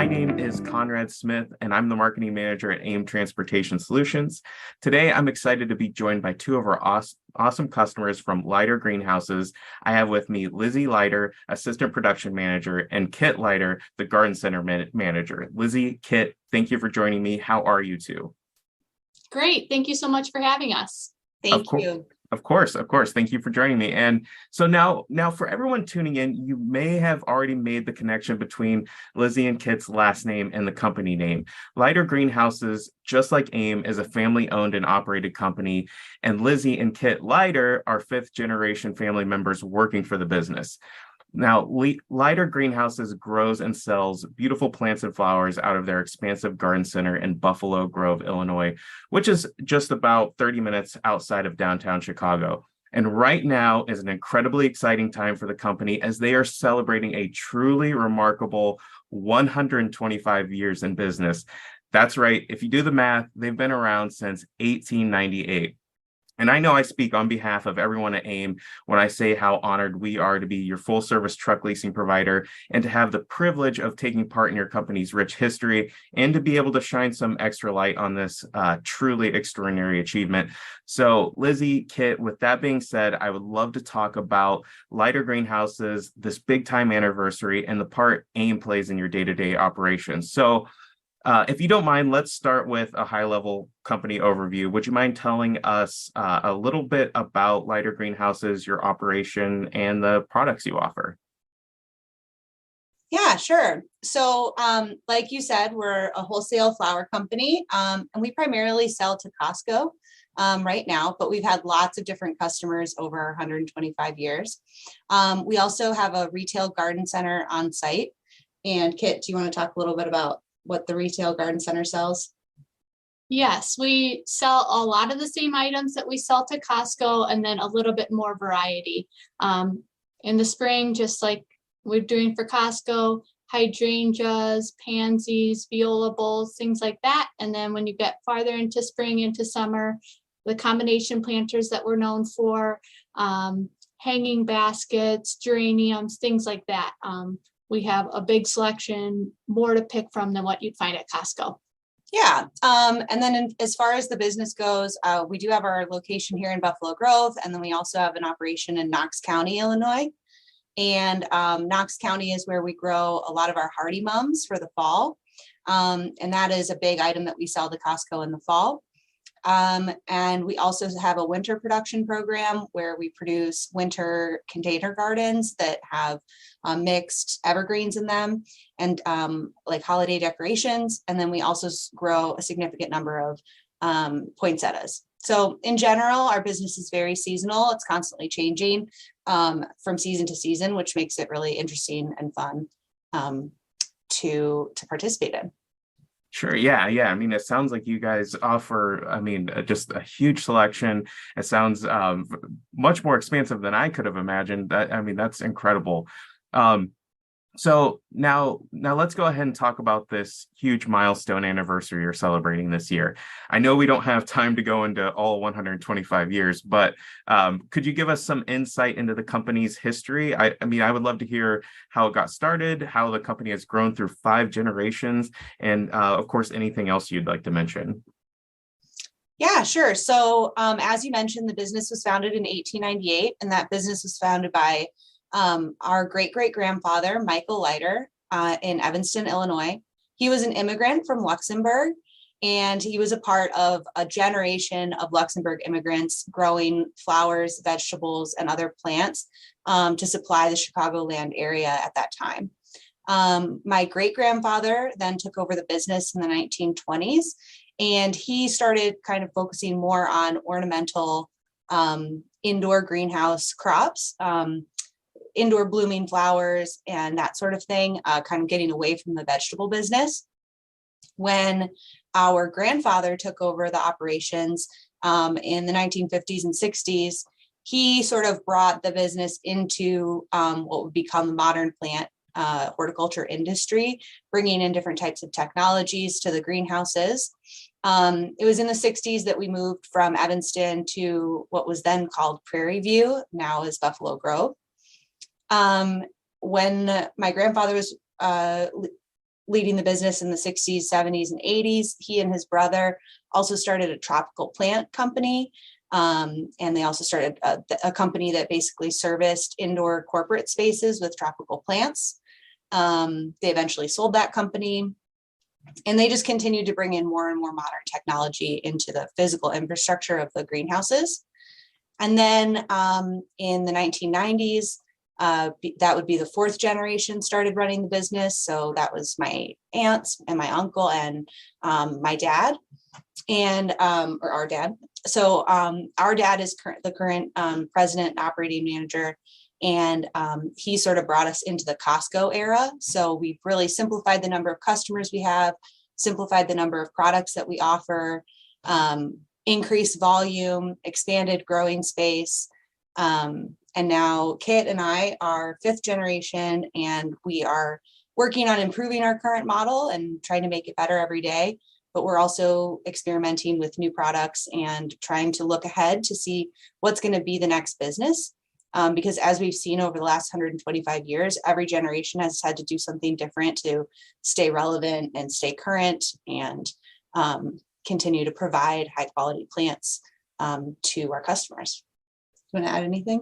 My name is Conrad Smith, and I'm the marketing manager at AIM Transportation Solutions. Today, I'm excited to be joined by two of our awesome customers from Leider Greenhouses. I have with me Lizi Leider, assistant production manager, and Kit Leider, the garden center manager. Lizi, Kit, thank you for joining me. How are you two? Great. Thank you so much for having us. Thank you. Of course. Thank you for joining me. And so now for everyone tuning in, you may have already made the connection between Lizi and Kit's last name and the company name. Leider Greenhouses, just like AIM, is a family-owned and operated company, and Lizi and Kit Leider are fifth-generation family members working for the business. Now, Leider Greenhouses grows and sells beautiful plants and flowers out of their expansive garden center in Buffalo Grove, Illinois, which is just about 30 minutes outside of downtown Chicago. And right now is an incredibly exciting time for the company as they are celebrating a truly remarkable 125 years in business. That's right. If you do the math, they've been around since 1898. And I know I speak on behalf of everyone at AIM when I say how honored we are to be your full service truck leasing provider and to have the privilege of taking part in your company's rich history and to be able to shine some extra light on this truly extraordinary achievement. So Lizi, Kit, with that being said, I would love to talk about Leider Greenhouses, this big time anniversary, and the part AIM plays in your day-to-day operations. So if you don't mind, let's start with a high-level company overview. Would you mind telling us a little bit about Leider Greenhouses, your operation, and the products you offer? Yeah, sure. So like you said, we're a wholesale flower company, and we primarily sell to Costco right now, but we've had lots of different customers over 125 years. We also have a retail garden center on site. And Kit, do you want to talk a little bit about what the retail garden center sells? Yes, we sell a lot of the same items that we sell to Costco and then a little bit more variety. In the spring, just like we're doing for Costco, hydrangeas, pansies, viola bulbs, things like that. And then when you get farther into spring, into summer, the combination planters that we're known for, hanging baskets, geraniums, things like that. We have a big selection, more to pick from than what you'd find at Costco. Yeah. And then as far as the business goes, we do have our location here in Buffalo Grove, and then we also have an operation in Knox County, Illinois. And Knox County is where we grow a lot of our hardy mums for the fall. And that is a big item that we sell to Costco in the fall. And we also have a winter production program where we produce winter container gardens that have mixed evergreens in them and like holiday decorations. And then we also grow a significant number of poinsettias. So in general, our business is very seasonal. It's constantly changing from season to season, which makes it really interesting and fun to participate in. Sure. Yeah. I mean, it sounds like you guys offer, just a huge selection. It sounds much more expansive than I could have imagined. That's incredible. So now let's go ahead and talk about this huge milestone anniversary you're celebrating this year. I know we don't have time to go into all 125 years, but could you give us some insight into the company's history? I would love to hear how it got started, how the company has grown through 5 generations, and of course, anything else you'd like to mention. Yeah, sure. So as you mentioned, the business was founded in 1898, and that business was founded by our great-great-grandfather, Michael Leider, in Evanston, Illinois. He was an immigrant from Luxembourg, and he was a part of a generation of Luxembourg immigrants growing flowers, vegetables, and other plants to supply the Chicagoland area at that time. My great-grandfather then took over the business in the 1920s, and he started kind of focusing more on ornamental indoor greenhouse crops, indoor blooming flowers and that sort of thing, kind of getting away from the vegetable business. When our grandfather took over the operations in the 1950s and 60s, he sort of brought the business into what would become the modern plant horticulture industry, bringing in different types of technologies to the greenhouses. It was in the 60s that we moved from Evanston to what was then called Prairie View, now is Buffalo Grove. When my grandfather was leading the business in the 60s, 70s, and 80s. He and his brother also started a tropical plant company. And they also started a company that basically serviced indoor corporate spaces with tropical plants. They eventually sold that company. And they just continued to bring in more and more modern technology into the physical infrastructure of the greenhouses. And then in the 1990s, that would be the fourth generation started running the business. So that was my aunts and my uncle and my dad, and or our dad. So our dad is the current president and operating manager, and he sort of brought us into the Costco era. So we've really simplified the number of customers we have, simplified the number of products that we offer, increased volume, expanded growing space. And now Kit and I are fifth generation, and we are working on improving our current model and trying to make it better every day. But we're also experimenting with new products and trying to look ahead to see what's going to be the next business. Because as we've seen over the last 125 years, every generation has had to do something different to stay relevant and stay current and continue to provide high quality plants to our customers. Do you want to add anything?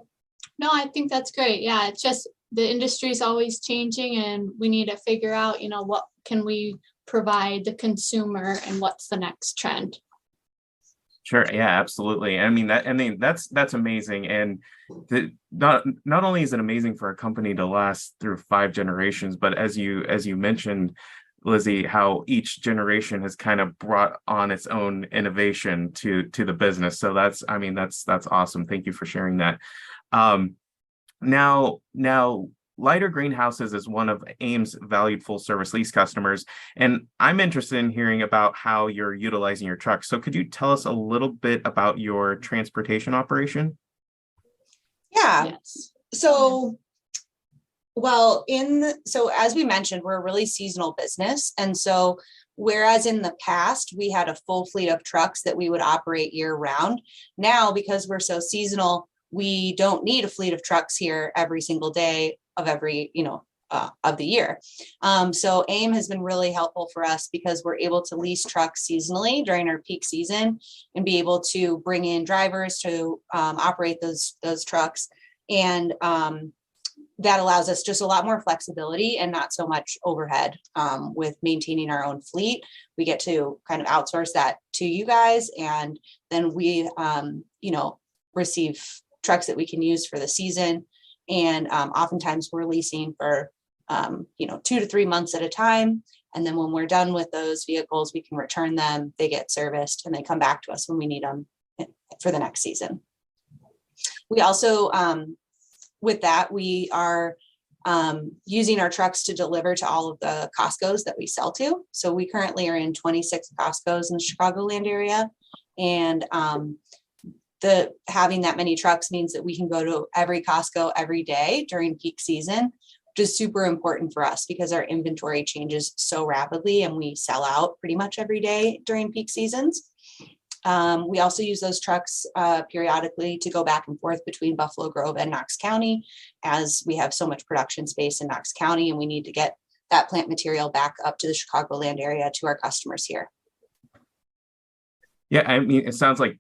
No, I think that's great. Yeah, it's just the industry is always changing, and we need to figure out, what can we provide the consumer and what's the next trend. Sure. Yeah, absolutely. That's amazing. And not only is it amazing for a company to last through 5 generations, but as you mentioned, Lizi, how each generation has kind of brought on its own innovation to the business. So that's awesome. Thank you for sharing that. Now Leider Greenhouses is one of AIM's valued full service lease customers, and I'm interested in hearing about how you're utilizing your trucks. So could you tell us a little bit about your transportation operation? Yeah. Yes. So, so as we mentioned, we're a really seasonal business. And so whereas in the past, we had a full fleet of trucks that we would operate year round, now because we're so seasonal, we don't need a fleet of trucks here every single day of every, of the year. So AIM has been really helpful for us because we're able to lease trucks seasonally during our peak season and be able to bring in drivers to operate those trucks. And that allows us just a lot more flexibility and not so much overhead with maintaining our own fleet. We get to kind of outsource that to you guys, and then we, receive trucks that we can use for the season. And oftentimes we're leasing for, 2 to 3 months at a time. And then when we're done with those vehicles, we can return them, they get serviced, and they come back to us when we need them for the next season. We also, with that, we are using our trucks to deliver to all of the Costco's that we sell to. So we currently are in 26 Costco's in the Chicagoland area. And having that many trucks means that we can go to every Costco every day during peak season, which is super important for us because our inventory changes so rapidly and we sell out pretty much every day during peak seasons. We also use those trucks periodically to go back and forth between Buffalo Grove and Knox County, as we have so much production space in Knox County and we need to get that plant material back up to the Chicagoland area to our customers here. Yeah, it sounds like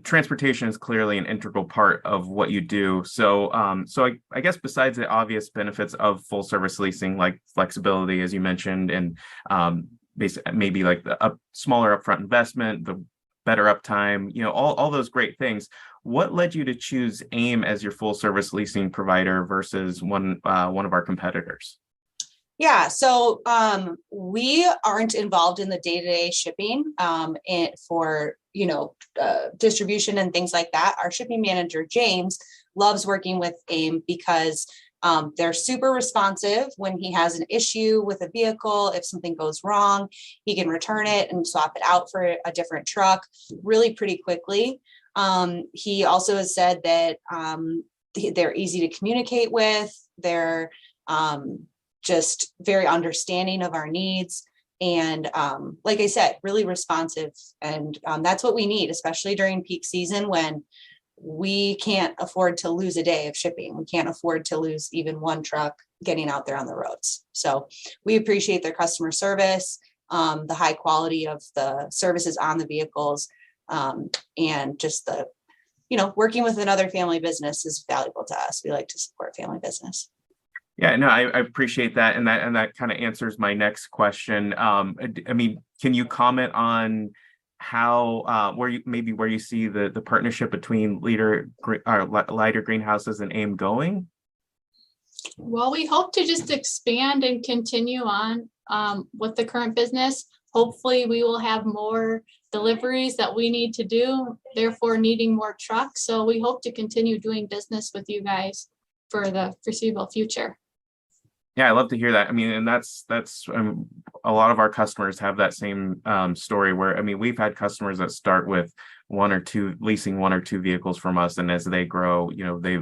transportation is clearly an integral part of what you do. So, I guess besides the obvious benefits of full service leasing, like flexibility, as you mentioned, and maybe like the smaller upfront investment, the better uptime, all those great things. What led you to choose AIM as your full service leasing provider versus one of our competitors? Yeah, so we aren't involved in the day-to-day shipping for distribution and things like that. Our shipping manager, James, loves working with AIM because they're super responsive. When he has an issue with a vehicle, if something goes wrong, he can return it and swap it out for a different truck really pretty quickly. He also has said that they're easy to communicate with. They're just very understanding of our needs. And like I said, really responsive. And that's what we need, especially during peak season when we can't afford to lose a day of shipping. We can't afford to lose even one truck getting out there on the roads. So we appreciate their customer service, the high quality of the services on the vehicles, and just the, working with another family business is valuable to us. We like to support family business. Yeah, no, I appreciate that. And that kind of answers my next question. I mean, can you comment on how where you see the partnership between Leider Greenhouses and AIM going? Well, we hope to just expand and continue on with the current business. Hopefully we will have more deliveries that we need to do, therefore needing more trucks. So we hope to continue doing business with you guys for the foreseeable future. Yeah, I love to hear that. I mean, and that's a lot of our customers have that same story where, I mean, we've had customers that start with leasing one or two vehicles from us, and as they grow, they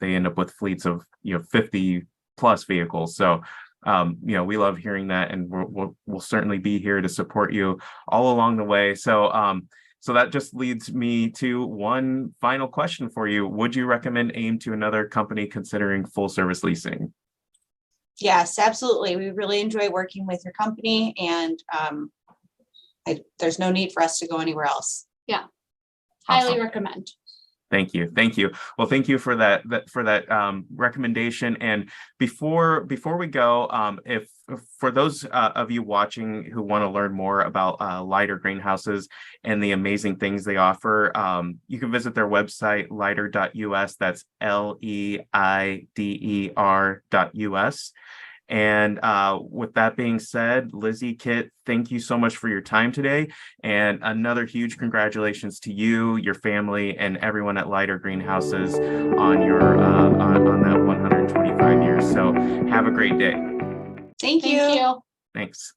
end up with fleets of 50 plus vehicles. So we love hearing that, and we'll certainly be here to support you all along the way. So so that just leads me to one final question for you. Would you recommend AIM to another company considering full service leasing? Yes, absolutely. We really enjoy working with your company, and there's no need for us to go anywhere else. Yeah, Awesome. highly recommend. Thank you. Well, thank you for that recommendation. And before we go, if for those of you watching who want to learn more about Leider Greenhouses and the amazing things they offer, you can visit their website, leider.us. That's LEIDER.us. And with that being said, Lizi, Kit, thank you so much for your time today. And another huge congratulations to you, your family, and everyone at Leider Greenhouses on your on that 125 years. So have a great day. Thank you. Thank you. Thanks.